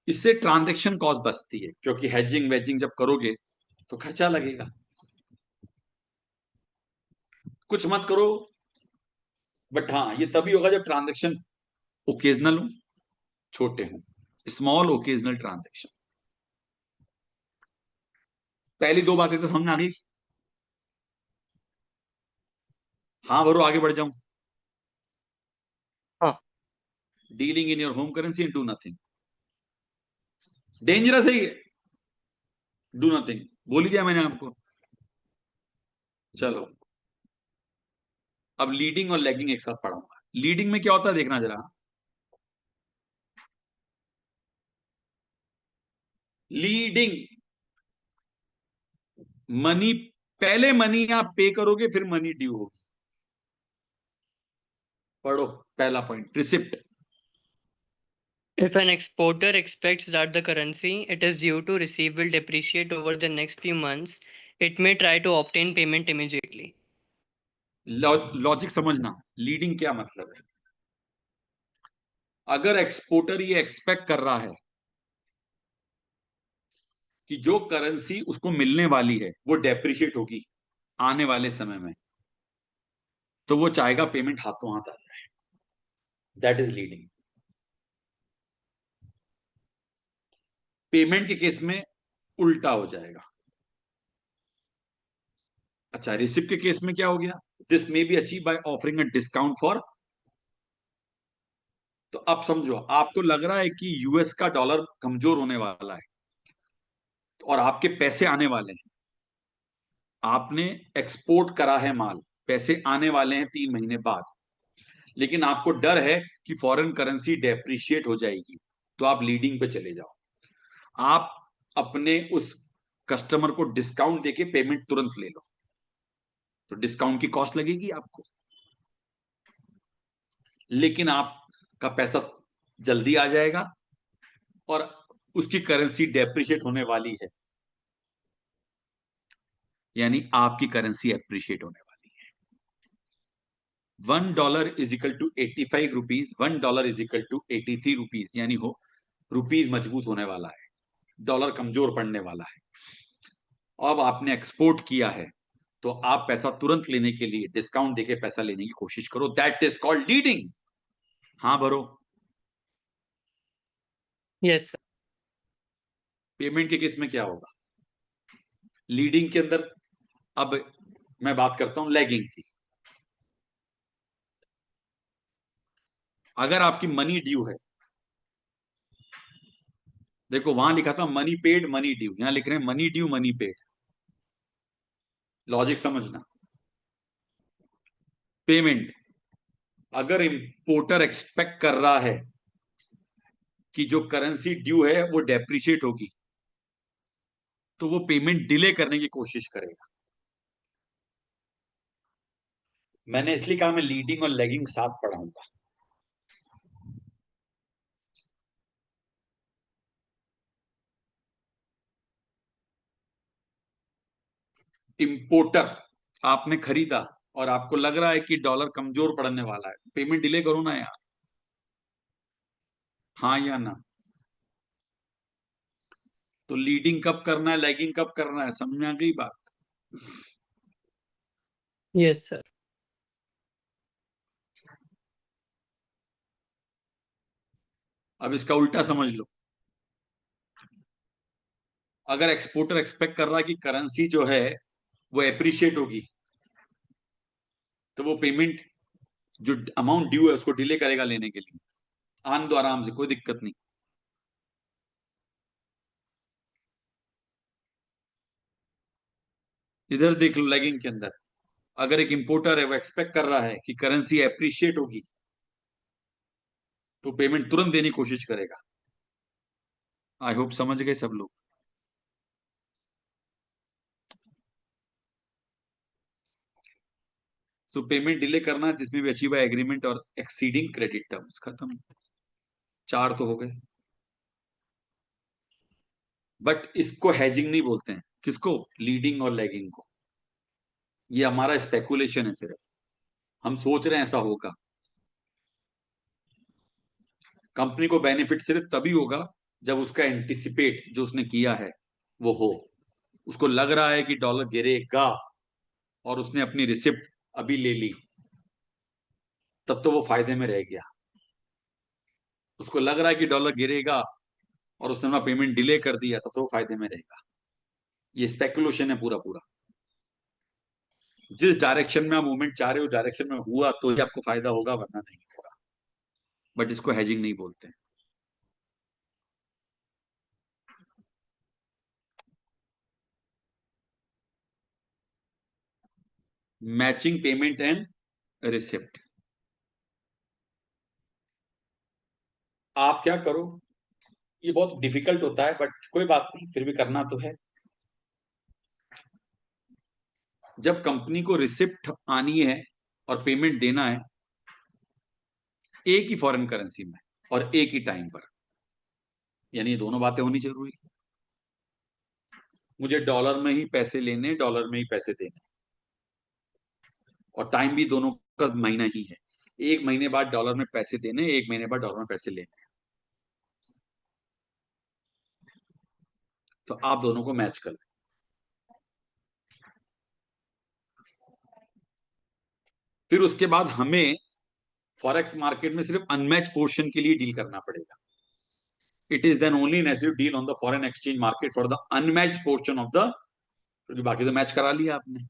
इससे ट्रांजेक्शन कॉस्ट बचती है, क्योंकि हेजिंग वेजिंग जब करोगे तो खर्चा लगेगा। कुछ मत करो, बट हाँ ये तभी होगा जब ट्रांजेक्शन ओकेजनल हो, छोटे हो, स्मॉल ओकेजनल ट्रांजेक्शन। पहली दो बातें तो समझ में आ गई? हाँ भरो, आगे बढ़ जाऊं। हाँ। Dealing in your home currency and do nothing, dangerous है ये। डू नथिंग बोल ही दिया मैंने आपको। चलो, अब लीडिंग और लैगिंग एक साथ पढ़ाऊंगा। लीडिंग में क्या होता है देखना जरा। लीडिंग, मनी, पहले मनी आप पे करोगे फिर मनी ड्यू होगी। पढ़ो, पहला point, receipt. If an exporter expects that the currency it is due to receive will depreciate over the next few months, it may try to obtain payment immediately. Logic समझना, leading क्या मतलब है। अगर exporter ये expect कर रहा है कि जो करेंसी उसको मिलने वाली है वो डेप्रिशिएट होगी आने वाले समय में, तो वो चाहेगा पेमेंट हाथों हाथ आ जाए। That is leading. पेमेंट के केस में उल्टा हो जाएगा। अच्छा, रिसिप्ट के केस में क्या हो गया? This may be achieve by offering a discount for. तो अब समझो, आपको लग रहा है कि यूएस का डॉलर कमजोर होने वाला है और आपके पैसे आने वाले हैं। आपने एक्सपोर्ट करा है माल, पैसे आने वाले हैं 3 महीने बाद, लेकिन आपको डर है कि फॉरेन करेंसी डेप्रिशिएट हो जाएगी, तो आप लीडिंग पे चले जाओ। आप अपने उस कस्टमर को डिस्काउंट देके पेमेंट तुरंत ले लो, तो डिस्काउंट की कॉस्ट लगेगी आपको, लेकिन आपका पैसा जल्दी आ जाएगा और उसकी करेंसी डेप्रिशिएट होने वाली है, यानी आपकी करेंसी एप्रिशिएट होने वाली है। $1 is equal to 85 rupees, $1 is equal to 83 rupees, यानी हो रुपीज मजबूत होने वाला है, डॉलर कमजोर पड़ने वाला है। अब आपने एक्सपोर्ट किया है तो आप पैसा तुरंत लेने के लिए डिस्काउंट देके पैसा लेने की कोशिश करो। That is called leading. हाँ भरो। Yes, sir. पेमेंट के केस में क्या होगा लीडिंग के अंदर? अब मैं बात करता हूं लैगिंग की। अगर आपकी मनी ड्यू है, देखो वहां लिखा था मनी पेड मनी ड्यू, यहां लिख रहे हैं money due money paid. Logic समझना। पेमेंट, अगर इंपोर्टर एक्सपेक्ट कर रहा है कि जो करेंसी ड्यू है वो डेप्रिशिएट होगी, तो वो पेमेंट डिले करने की कोशिश करेगा। मैंने इसलिए कहा मैं लीडिंग और लैगिंग साथ पढ़ाऊंगा। इंपोर्टर, आपने खरीदा और आपको लग रहा है कि डॉलर कमजोर पड़ने वाला है, पेमेंट डिले करो ना यार। हाँ या ना? तो लीडिंग कब करना है लैगिंग कब करना है, समझ में आ गई बात? Yes, sir. अब इसका उल्टा समझ लो। अगर एक्सपोर्टर एक्सपेक्ट कर रहा है कि करेंसी जो है वो एप्रिशिएट होगी, तो वो पेमेंट, जो अमाउंट ड्यू है उसको डिले करेगा लेने के लिए। आन दो आराम से, कोई दिक्कत नहीं। इधर देख लो लैगिंग के अंदर, अगर एक इंपोर्टर है वो एक्सपेक्ट कर रहा है कि करेंसी एप्रिशिएट होगी तो पेमेंट तुरंत देने की कोशिश करेगा। आई होप समझ गए सब लोग। तो पेमेंट डिले करना है, जिसमें भी अचीव बाय एग्रीमेंट और एक्सीडिंग क्रेडिट टर्म्स, खत्म। 4 तो हो गए। बट इसको हैजिंग नहीं बोलते हैं। किसको? लीडिंग और लैगिंग को। ये हमारा स्पेकुलेशन है, सिर्फ हम सोच रहे हैं ऐसा होगा। कंपनी को बेनिफिट सिर्फ तभी होगा जब उसका एंटिसिपेट जो उसने किया है वो हो। उसको लग रहा है कि डॉलर गिरेगा और उसने अपनी रिसिप्ट अभी ले ली, तब तो वो फायदे में रह गया। उसको लग रहा है कि डॉलर गिरेगा और उसने अपना पेमेंट डिले कर दिया, तब तो वो फायदे में रहेगा। ये स्पेकुलेशन है पूरा पूरा। जिस डायरेक्शन में आप मूवमेंट चाह रहे हो डायरेक्शन में हुआ तो ही आपको फायदा होगा, वरना नहीं होगा। बट इसको हेजिंग नहीं बोलते। Matching payment and receipt. आप क्या करो, ये बहुत डिफिकल्ट होता है बट कोई बात नहीं, फिर भी करना तो है। जब कंपनी को रिसिप्ट आनी है और पेमेंट देना है एक ही फॉरेन करेंसी में और एक ही टाइम पर, यानी ये दोनों बातें होनी जरूरी। मुझे डॉलर में ही पैसे लेने, डॉलर में ही पैसे देने, और टाइम भी दोनों का महीना ही है। एक महीने बाद डॉलर में पैसे देने, एक महीने बाद डॉलर में पैसे लेने। तो आप दोनों को मैच कर लें। फिर उसके बाद हमें फॉरेक्स मार्केट में सिर्फ अनमैच पोर्शन के लिए डील करना पड़ेगा। It is then only necessary deal on the foreign exchange market for the unmatched portion of the, क्योंकि बाकी तो मैच करा लिया आपने।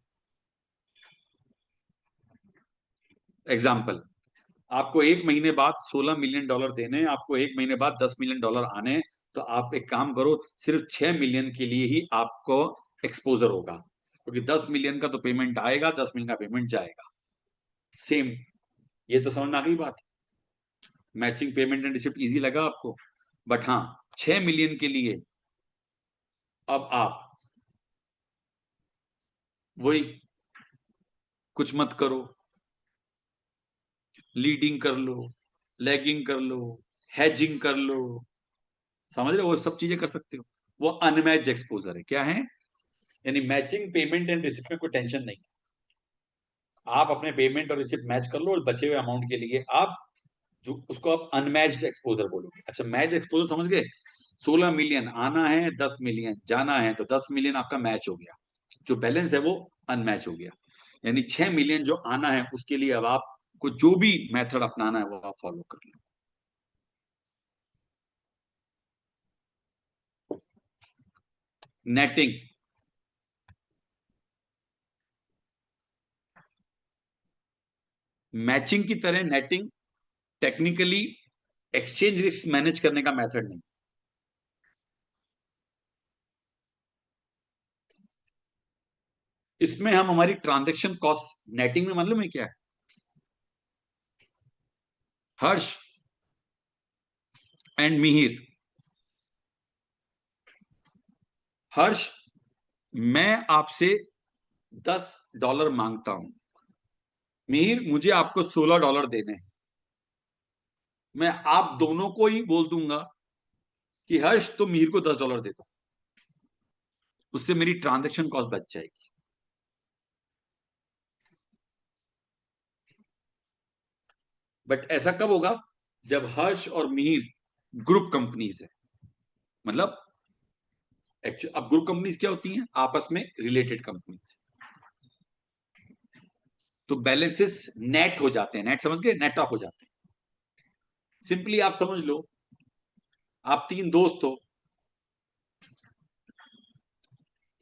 एग्जाम्पल, आपको एक महीने बाद $16 मिलियन देने, आपको एक महीने बाद $10 मिलियन आने, तो आप एक काम करो, सिर्फ 6 मिलियन के लिए ही आपको एक्सपोजर होगा, क्योंकि 10 मिलियन का तो पेमेंट आएगा, 10 मिलियन का पेमेंट जाएगा। सेम। ये तो समझ में आ गई बात। Matching payment and receipt easy लगा आपको। बट हाँ, 6 मिलियन के लिए अब आप वही, कुछ मत करो, लीडिंग कर लो, लैगिंग कर लो, हैजिंग कर लो, समझ रहे हो, वो सब चीजें कर सकते हो। वो अनमैच एक्सपोजर है। क्या है? यानी मैचिंग पेमेंट एंड रिसिप्ट में कोई टेंशन नहीं। आप अपने पेमेंट और रिसिप्ट मैच कर लो और बचे हुए अमाउंट के लिए आप जो उसको आप अनमैच्ड एक्सपोजर बोलोगे। अच्छा, मैच एक्सपोजर समझ गए? 16 मिलियन आना है, 10 मिलियन जाना है, तो 10 मिलियन आपका मैच हो गया, जो बैलेंस है वो अनमैच हो गया। यानी 6 मिलियन जो आना है उसके लिए अब आपको जो भी मेथड अपनाना है वो आप फॉलो कर लो। नेटिंग। मैचिंग की तरह netting technically exchange risk manage करने का मेथड नहीं। इसमें हम हमारी ट्रांजैक्शन कॉस्ट, नेटिंग में मालूम है क्या है हर्ष एंड मिहिर? हर्ष, मैं आपसे $10 मांगता हूं, मिहिर मुझे आपको $16 देने हैं। मैं आप दोनों को ही बोल दूंगा कि हर्ष तो मिहिर को $10 दे दो, उससे मेरी ट्रांजैक्शन कॉस्ट बच जाएगी। बट ऐसा कब होगा? जब हर्ष और मिहिर ग्रुप कंपनीज है। मतलब एक्चुअली अब ग्रुप कंपनीज क्या होती हैं? आपस में रिलेटेड कंपनीज। तो बैलेंसेस नेट हो जाते हैं। नेट समझ गए? नेट ऑफ हो जाते हैं। सिंपली आप समझ लो, आप 3 दोस्त हो,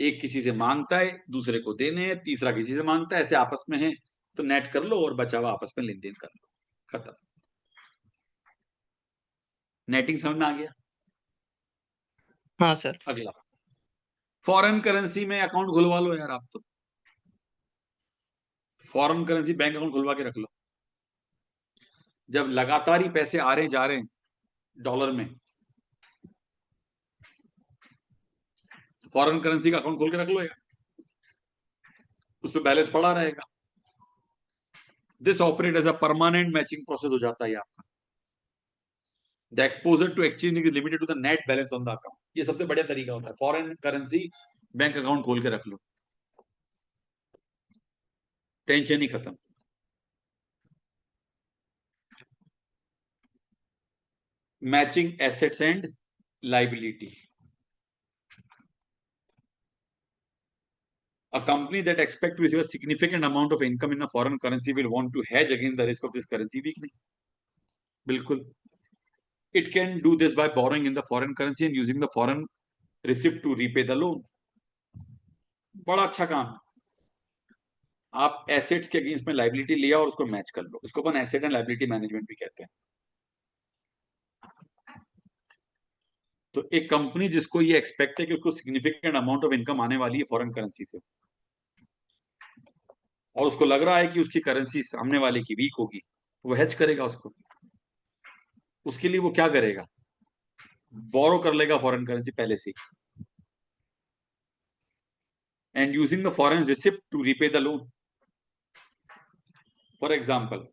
एक किसी से मांगता है, दूसरे को देने हैं, तीसरा किसी से मांगता है, ऐसे आपस में है, तो नेट कर लो और बचा हुआ आपस में लेन देन कर लो, खत्म। नेटिंग समझ में आ गया? हाँ सर। अगला, फॉरेन करेंसी में अकाउंट खुलवा लो यार आप तो। फॉरेन करेंसी बैंक अकाउंट खुलवा के रख लो। जब लगातार ही पैसे आ रहे जा रहे हैं डॉलर में, फॉरेन करेंसी का अकाउंट खोल के रख लो यार, उस पर बैलेंस पड़ा रहेगा। This operate as a permanent matching process हो जाता है आपका। The exposure to exchange is limited to the net balance on the account. ये सबसे बढ़िया तरीका होता है, फॉरेन करेंसी बैंक अकाउंट खोल के रख लो, टेंशन ही खत्म। Matching assets and liability. A company that expect to receive a significant amount of income in a foreign currency will want to hedge against the risk of this currency weakening. बिल्कुल, it can do this by borrowing in the foreign currency and using the foreign receipt to repay the loan. बड़ा अच्छा काम है। आप assets के against में liability लिया और उसको मैच कर लो, इसको अपन एसेट एंड लाइबिलिटी मैनेजमेंट भी कहते हैं। तो एक कंपनी जिसको ये एक्सपेक्ट है कि उसको सिग्निफिकेंट अमाउंट ऑफ इनकम आने वाली है फॉरेन करेंसी से, और उसको लग रहा है कि उसकी करेंसी सामने वाले की वीक होगी, वो हेज करेगा उसको। उसके लिए वो क्या करेगा, बोरो कर लेगा फॉरेन करेंसी पहले से, and using the foreign receipt to repay the loan. For example,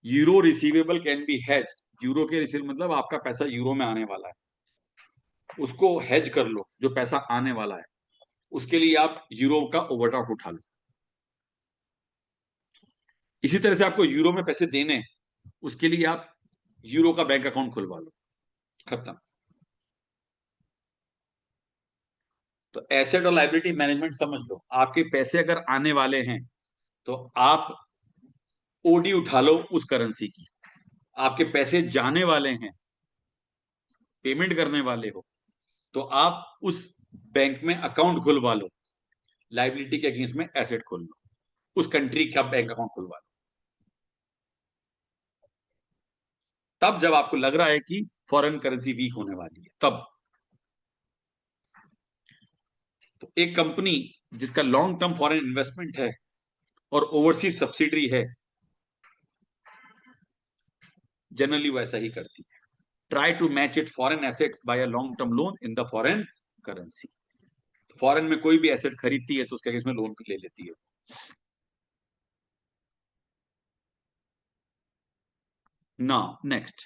euro receivable can be hedge. Euro के रिसीव मतलब आपका पैसा यूरो में आने वाला है, उसको हेज कर लो, जो पैसा आने वाला है उसके लिए आप यूरो का ओवरड्राफ्ट उठा लो। इसी तरह से आपको यूरो में पैसे देने हैं, उसके लिए आप यूरो का बैंक अकाउंट खुलवा लो, खत्म। तो एसेट और लाइबिलिटी मैनेजमेंट समझ लो, आपके पैसे अगर आने वाले हैं तो आप ओडी उठा लो उस करेंसी की। आपके पैसे जाने वाले हैं, पेमेंट करने वाले हो, तो आप उस बैंक में अकाउंट खुलवा लो, लाइबिलिटी के अगेंस्ट में एसेट खोल लो, उस कंट्री का बैंक अकाउंट खुलवा लो। तब जब आपको लग रहा है कि फॉरेन करेंसी वीक होने वाली है, तब। तो एक कंपनी जिसका लॉन्ग टर्म फॉरेन इन्वेस्टमेंट है और ओवरसीज सब्सिडरी है, जनरली वैसा ही करती है। Try to match it foreign assets by a long term loan in the foreign currency. Foreign में कोई भी एसेट खरीदती है तो उसके अगेंस्ट में लोन ले लेती है। Now next,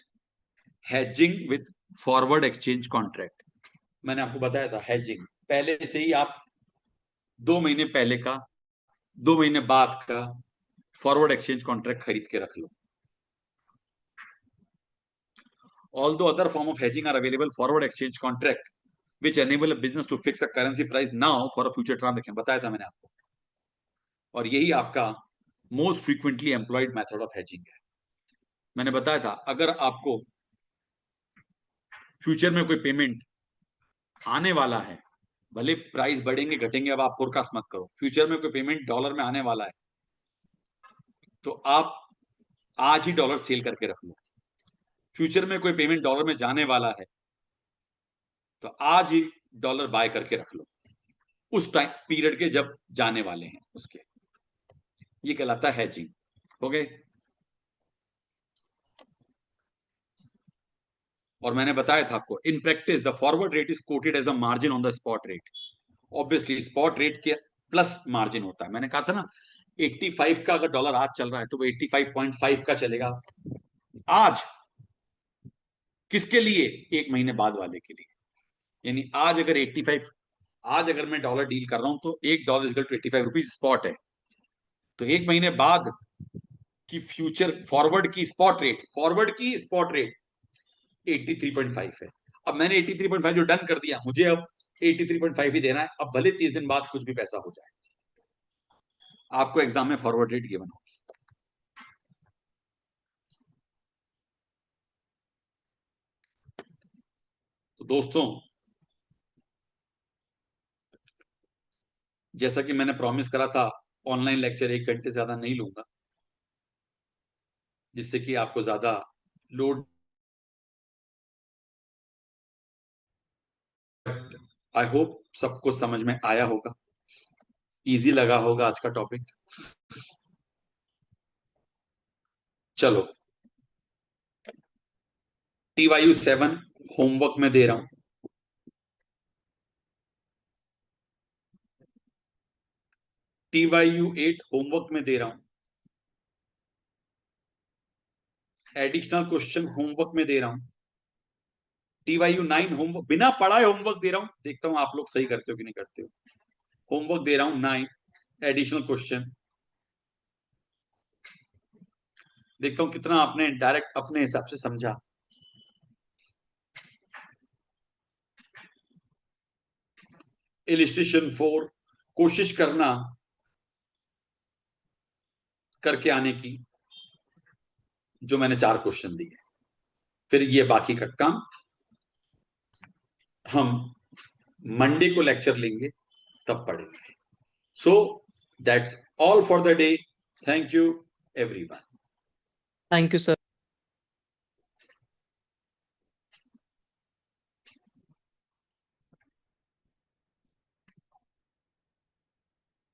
hedging with forward exchange contract. मैंने आपको बताया था हेजिंग, पहले से ही आप 2 महीने पहले का, 2 महीने बाद का फॉरवर्ड एक्सचेंज कॉन्ट्रैक्ट खरीद के रख लो। Although other form of hedging are available, forward exchange contract which enable a business to fix a currency price now for a future transaction, बताया था मैंने आपको। और यही आपका most frequently employed method of hedging है। मैंने बताया था, अगर आपको फ्यूचर में कोई पेमेंट आने वाला है, भले प्राइस बढ़ेंगे घटेंगे, अब आप फोरकास्ट मत करो, फ्यूचर में कोई पेमेंट डॉलर में आने वाला है तो आप आज ही डॉलर सेल करके रख लो। फ्यूचर में कोई पेमेंट डॉलर में जाने वाला है तो आज ही डॉलर बाय करके रख लो, उस टाइम पीरियड के जब जाने वाले हैं उसके। ये कहलाता है हेजिंग। हो गए। और मैंने बताया था आपको, in practice the forward rate is quoted as a margin on the spot rate. Obviously spot rate के प्लस मार्जिन होता है। मैंने कहा था ना, 85 का अगर डॉलर आज चल रहा है तो वो 85.5 का चलेगा आज। किसके लिए? 1 महीने बाद वाले के लिए। यानी आज अगर 85, आज अगर मैं डॉलर डील कर रहा हूं तो $1 इक्वल टू 85 रुपीज स्पॉट है। तो 1 महीने बाद की फ्यूचर फॉरवर्ड की स्पॉट रेट, फॉरवर्ड की स्पॉट रेट 83.5 है। अब मैंने 83.5 जो डन कर दिया, मुझे अब 83.5 ही देना है। अब भले 30 दिन बाद कुछ भी पैसा हो जाए, आपको एग्जाम में फॉरवर्ड रेट गिवन होगी। तो दोस्तों, जैसा कि मैंने प्रॉमिस करा था, ऑनलाइन लेक्चर 1 घंटे से ज्यादा नहीं लूंगा, जिससे कि आपको ज्यादा लोड। आई होप सबको समझ में आया होगा। इजी लगा होगा आज का टॉपिक। चलो, TYU 7 होमवर्क में दे रहा हूं। TYU 8 होमवर्क में दे रहा हूं। एडिशनल क्वेश्चन होमवर्क में दे रहा हूं। TYU 9 होमवर्क बिना पढ़ाए होमवर्क दे रहा हूं, देखता हूं आप लोग सही करते हो कि नहीं करते हो। होमवर्क दे रहा हूं 9 एडिशनल क्वेश्चन। देखता हूं कितना आपने डायरेक्ट अपने हिसाब से समझा। इलिस्ट्रेशन 4 कोशिश करना करके आने की, जो मैंने 4 क्वेश्चन दिए। फिर ये बाकी का काम हम मंडे को लेक्चर लेंगे, तब पढ़ेंगे। So that's all for the day. Thank you everyone. Thank you, sir.